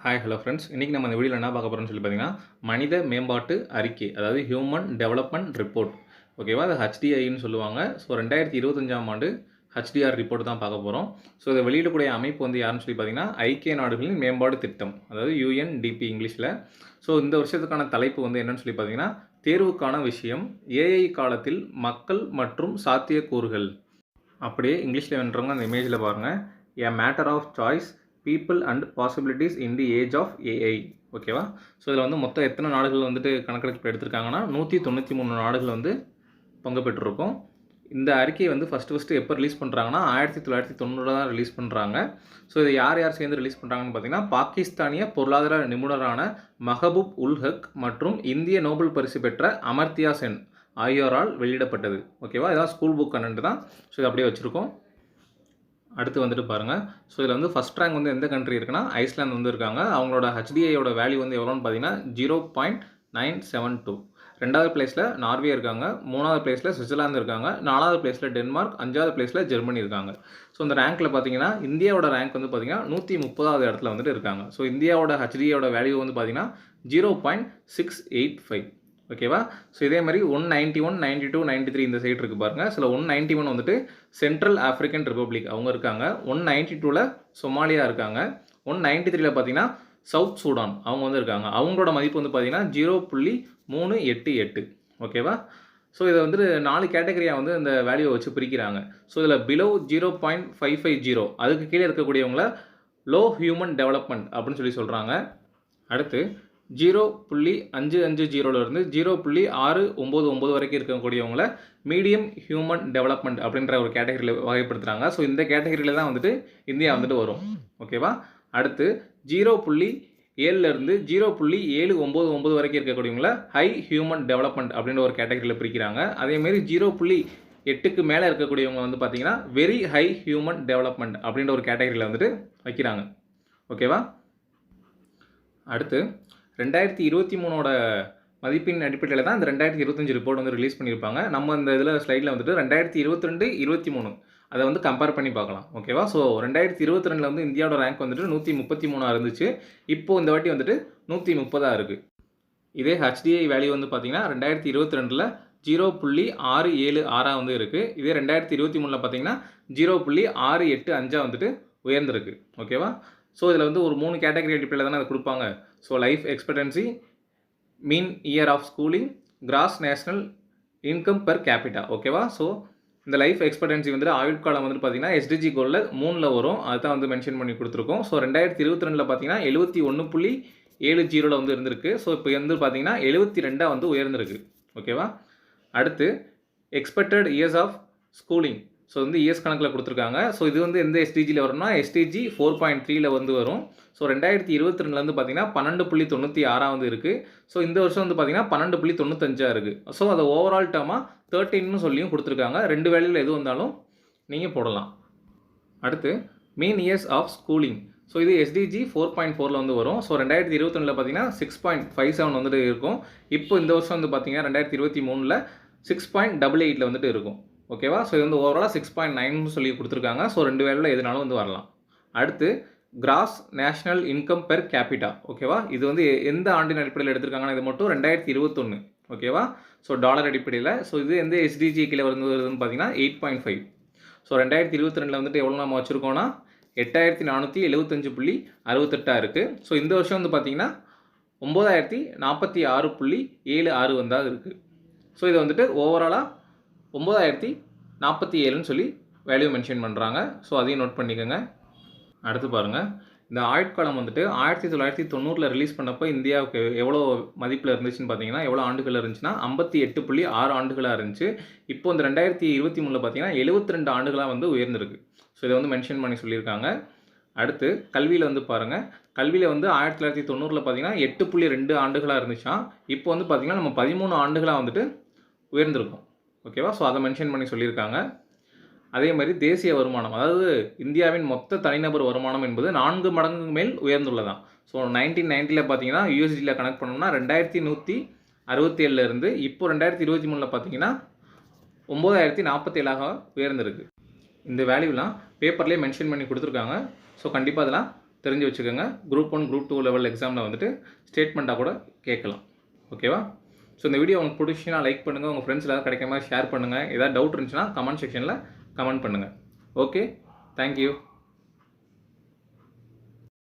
Hi hello friends. இன்றைக்கி நம்ம இந்த வீடியோவில் என்ன பார்க்க போகிறோம்னு சொல்லி பார்த்தீங்கன்னா, மனித மேம்பாட்டு அறிக்கை, அதாவது ஹியூமன் டெவலப்மெண்ட் ரிப்போர்ட். ஓகேவா? அது ஹெச்டிஐன்னு சொல்லுவாங்க. ஸோ 2025ஆம் ஆண்டு ஹெச்டிஆர் ரிப்போர்ட் தான் பார்க்க போகிறோம். ஸோ இதை வெளியிடக்கூடிய அமைப்பு வந்து யாருன்னு சொல்லி பார்த்தீங்கன்னா, ஐக்கிய நாடுகளின் மேம்பாடு திட்டம், அதாவது யுஎன்டிபி இங்கிலீஷில். ஸோ இந்த வருஷத்துக்கான தலைப்பு வந்து என்னன்னு சொல்லி பார்த்தீங்கன்னா, தேர்வுக்கான விஷயம், ஏஐ காலத்தில் மக்கள் மற்றும் சாத்தியக்கூறுகள். அப்படியே இங்கிலீஷில் வேணுறவங்க அந்த இமேஜில் பாருங்கள். A matter of choice, people and possibilities in the age of AI. ஓகேவா? ஸோ இதில் வந்து மொத்தம் எத்தனை நாடுகள் வந்துட்டு கணக்கெடுப்பு எடுத்திருக்காங்கன்னா 193 நாடுகள் வந்து பங்கு பெற்றிருக்கும். இந்த அறிக்கையை வந்து ஃபஸ்ட்டு எப்போ ரிலீஸ் பண்ணுறாங்கன்னா 1990 தான் ரிலீஸ் பண்ணுறாங்க. ஸோ இதை யார் சேர்ந்து ரிலீஸ் பண்ணுறாங்கன்னு பார்த்தீங்கன்னா, பாகிஸ்தானிய பொருளாதார நிபுணரான மஹபூப் உல் ஹக் மற்றும் இந்திய நோபல் பரிசு பெற்ற அமர்த்தியா சென் ஆகியோரால் வெளியிடப்பட்டது. ஓகேவா? இதான் ஸ்கூல் புக் கண்டென்ட் தான். ஸோ இதை அப்படியே வச்சுருக்கோம். அடுத்து வந்துட்டு பாருங்கள். ஸோ இதில் வந்து ஃபஸ்ட் ரேங்க் வந்து எந்த கண்ட்ரி இருக்குன்னா ஐஸ்லாந்து வந்து இருக்காங்க. அவங்களோட ஹெச்டிஐயோட வேல்யூ வந்து எவ்வளோன்னு பார்த்தீங்கன்னா 0.972. ரெண்டாவது பிளேஸில் நார்வே இருக்காங்க. மூணாவது பிளேஸில் சுவிட்சர்லாந்து இருக்காங்க. நாலாவது பிளேஸில் டென்மார்க். அஞ்சாவது பிளேஸில் ஜெர்மனி இருக்காங்க. ஸோ இந்த ரேங்க்கில் பார்த்தீங்கன்னா இந்தியாவோட ரேங்க் வந்து பார்த்தீங்கன்னா 130வது இடத்துல வந்துட்டு இருக்காங்க. ஸோ இந்தியாவோட ஹெச்டிஐயோட வேல்யூ வந்து பார்த்தீங்கன்னா 0.685. ஓகேவா? ஸோ இதே மாதிரி 191, 92, 93 இந்த சைட் இருக்குது பாருங்கள். சில 191 வந்துட்டு சென்ட்ரல் ஆஃப்ரிக்கன் ரிப்பப்ளிக் அவங்க இருக்காங்க. 192ல் சொமாலியா இருக்காங்க. 193ல் பார்த்தீங்கன்னா சவுத் சூடான் அவங்க வந்து இருக்காங்க. அவங்களோட மதிப்பு வந்து பார்த்தீங்கன்னா 0.388. ஓகேவா? ஸோ இதை வந்துட்டு 4 கேட்டகரியாக வந்து இந்த வேல்யூவை வச்சு பிரிக்கிறாங்க. ஸோ இதில் பிலோ 0.550 அதுக்கு கீழே இருக்கக்கூடியவங்கள லோ ஹியூமன் டெவலப்மெண்ட் அப்படின்னு சொல்லி சொல்கிறாங்க. அடுத்து 0.550லேருந்து 0.699 வரைக்கும் இருக்கக்கூடியவங்கள மீடியம் ஹியூமன் டெவலப்மெண்ட் அப்படின்ற ஒரு கேட்டகரியில் வகைப்படுத்துகிறாங்க. ஸோ இந்த கேட்டகரியில் தான் வந்துட்டு இந்தியா வந்துட்டு வரும். ஓகேவா? அடுத்து 0.7லேருந்து 0.799 வரைக்கும் இருக்கக்கூடியவங்கள ஹை ஹியூமன் டெவலப்மெண்ட் அப்படின்ற ஒரு கேட்டகரியில் பிரிக்கிறாங்க. அதேமாரி 0.8க்கு மேலே இருக்கக்கூடியவங்க வந்து பார்த்தீங்கன்னா வெரி ஹை ஹியூமன் டெவலப்மெண்ட் அப்படின்ற ஒரு கேட்டகரியில் வந்துட்டு வைக்கிறாங்க. ஓகேவா? அடுத்து 2023ஓட மதிப்பின் அடிப்படையில் தான் இந்த 2025 ரிப்போர்ட் வந்து ரிலீஸ் பண்ணியிருப்பாங்க. நம்ம இந்த இதில் ஸ்லைடில் வந்துட்டு 2022, 23 அதை வந்து கம்பேர் பண்ணி பார்க்கலாம். ஓகேவா? ஸோ 2022ல் வந்து இந்தியாவோட ரேங்க் வந்துட்டு 133 இருந்துச்சு. இப்போது இந்த வாட்டி வந்துட்டு 130 இருக்குது. இதே ஹெச்டிஐ வேல்யூ வந்து பார்த்தீங்கன்னா 2022ல் 0.676 வந்து இருக்குது. இதே 2023ல் பார்த்தீங்கன்னா 0.685 வந்துட்டு உயர்ந்திருக்கு. ஓகேவா? ஸோ இதில் வந்து ஒரு 3 கேட்டகரி அடிப்படையில் தானே அதை கொடுப்பாங்க. So life expectancy, mean year of schooling, gross national income per capita. ஓகேவா? ஸோ இந்த லைஃப் எக்ஸ்பெக்டன்சி வந்துட்டு ஆயுட்காலம் வந்துட்டு பார்த்தீங்கன்னா எஸ்டிஜி கோலில் 3ல் வரும். அதுதான் வந்து மென்ஷன் பண்ணி கொடுத்துருக்கோம். ஸோ 2022ல் பார்த்தீங்கன்னா 71.70 வந்து இருந்திருக்கு. ஸோ இப்போ வந்து பார்த்தீங்கன்னா 72 வந்து உயர்ந்திருக்கு. ஓகேவா? அடுத்து expected years of schooling. So வந்து இயர்ஸ் கணக்கில் கொடுத்துருக்காங்க. ஸோ இது வந்து எந்த எஸ்டிஜியில் வரும்னா எஸ்டிஜி 4.3ல் வந்து வரும். ஸோ 2022ல் வந்து பார்த்தீங்கன்னா 12.96 வந்து இருக்குது. ஸோ இந்த வருஷம் வந்து பார்த்தீங்கன்னா 12.95 இருக்குது. ஸோ அதை ஓவரால் டேர்மாக 13ன்னு சொல்லியும் கொடுத்துருக்காங்க. 2 வேலையில் எது வந்தாலும் நீங்கள் போடலாம். அடுத்து மீன் இயர்ஸ் ஆஃப் ஸ்கூலிங். ஸோ இது எஸ்டிஜி 4.4ல் வந்து வரும். ஸோ 2022ல் பார்த்தீங்கன்னா 6.57 வந்துட்டு இருக்கும். இப்போ இந்த வருஷம் வந்து பார்த்தீங்கன்னா 2023ல் 6.88ல் வந்துட்டு இருக்கும். ஓகேவா? ஸோ இது வந்து ஓவராலாக 6.9 சொல்லி கொடுத்துருக்காங்க. ஸோ 2 வேலையில் எதுனாலும் வந்து வரலாம். அடுத்து cross national income per capita. ஓகேவா? இது வந்து எந்த ஆண்டின் அடிப்படையில் எடுத்திருக்காங்கன்னா இது மட்டும் 2021. ஓகேவா? ஸோ டாலர் அடிப்படையில். ஸோ இது எந்த எஸ்டிஜி கீழே வருதுன்னு பார்த்தீங்கன்னா 8.5. ஸோ 2022ல் வந்துட்டு எவ்வளோ நம்ம வச்சுருக்கோன்னா 8475.68 இருக்குது. ஸோ இந்த வருஷம் வந்து பார்த்தீங்கன்னா 9046.76 வந்தால் இருக்குது. ஸோ இது வந்துட்டு ஓவராலாக 9047ன்னு சொல்லி வேல்யூ மென்ஷன் பண்ணுறாங்க. ஸோ அதையும் நோட் பண்ணிக்கோங்க. அடுத்து பாருங்கள். இந்த ஆயுட்காலம் வந்துட்டு 1990ல் ரிலீஸ் பண்ணப்போ இந்தியாவுக்கு எவ்வளோ மதிப்பில் இருந்துச்சுன்னு பார்த்தீங்கன்னா எவ்வளோ ஆண்டுகள் இருந்துச்சுன்னா 58.6 ஆண்டுகளாக இருந்துச்சு. இப்போ இந்த 2023ல் பார்த்தீங்கன்னா 72 ஆண்டுகளாக வந்து உயர்ந்திருக்கு. ஸோ இதை வந்து மென்ஷன் பண்ணி சொல்லியிருக்காங்க. அடுத்து கல்வியில் வந்து பாருங்கள். கல்வியில் வந்து 1990ல் பார்த்தீங்கன்னா 8.2 ஆண்டுகளாக இருந்துச்சான். இப்போ வந்து பார்த்திங்கன்னா நம்ம 13 ஆண்டுகளாக வந்துட்டு உயர்ந்திருக்கும். ஓகேவா? ஸோ அதை மென்ஷன் பண்ணி சொல்லியிருக்காங்க. அதே மாதிரி தேசிய வருமானம், அதாவது இந்தியாவின் மொத்த தனிநபர் வருமானம் என்பது 4 மடங்கு மேல் உயர்ந்துள்ளதான். ஸோ 1990ல் பார்த்தீங்கன்னா யூஎஸ்டியில் கனெக்ட் பண்ணோம்னா 2167 இருந்து இப்போ 2023ல் பார்த்தீங்கன்னா 9047 உயர்ந்திருக்கு. இந்த வேல்யூலாம் பேப்பர்லேயே மென்ஷன் பண்ணி கொடுத்துருக்காங்க. ஸோ கண்டிப்பாக அதெல்லாம் தெரிஞ்சு வச்சுக்கோங்க. குரூப் 1, குரூப் 2 லெவல் எக்ஸாமில் வந்துட்டு ஸ்டேட்மெண்ட்டாக கூட கேட்கலாம். ஓகேவா? ஸோ இந்த வீடியோ உங்களுக்கு பிடிச்சிச்சுன்னா லைக் பண்ணுங்கள். உங்கள் ஃப்ரெண்ட்ஸ் எல்லாரும் கிடைக்கிற மாதிரி ஷேர் பண்ணுங்கள். ஏதாவது டவுட் இருந்துச்சுன்னா கமெண்ட் செக்ஷனில் கமெண்ட் பண்ணுங்கள். Okay, thank you.